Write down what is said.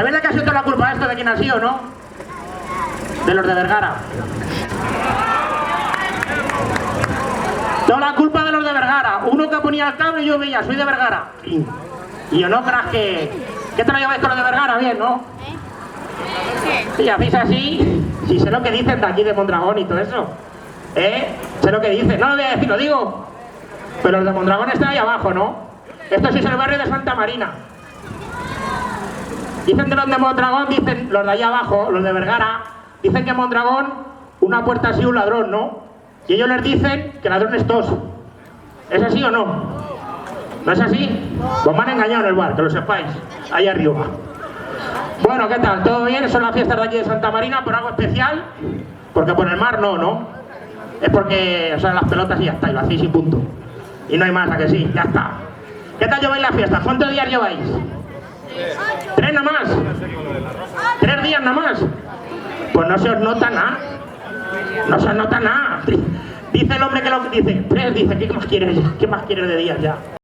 ¿Sabéis de qué ha sido toda la culpa esto de quién ha sido, no? De los de Vergara. Toda la culpa de los de Vergara. Uno que ponía el cable y yo veía, soy de Vergara. Y yo no creas que... ¿Qué te lo lleváis con los de Vergara? Bien, ¿no? Sí, hacéis así. Si sé lo que dicen de aquí de Mondragón y todo eso. Sé lo que dicen. No lo voy a decir, lo digo. Pero los de Mondragón están ahí abajo, ¿no? Esto sí es el barrio de Santa Marina. Dicen de los de Mondragón, dicen los de allá abajo, los de Vergara, dicen que en Mondragón una puerta así un ladrón, ¿no? Y ellos les dicen que ladrón es tos. ¿Es así o no? ¿No es así? Pues me han engañado en el bar, que lo sepáis, ahí arriba. Bueno, ¿qué tal? ¿Todo bien? Son las fiestas de aquí de Santa Marina, por algo especial, porque por el mar no, ¿no? Es porque, o sea, las pelotas y ya está, y lo hacéis y punto. Y no hay más, ¿a que sí? Ya está. ¿Qué tal lleváis las fiestas? ¿Cuántos días lleváis? 3 nada más. 3 días nada más. Pues no se os nota nada. No se os nota nada. Dice el hombre que lo dice. 3, dice, ¿qué más quieres? ¿Qué más quieres de días ya?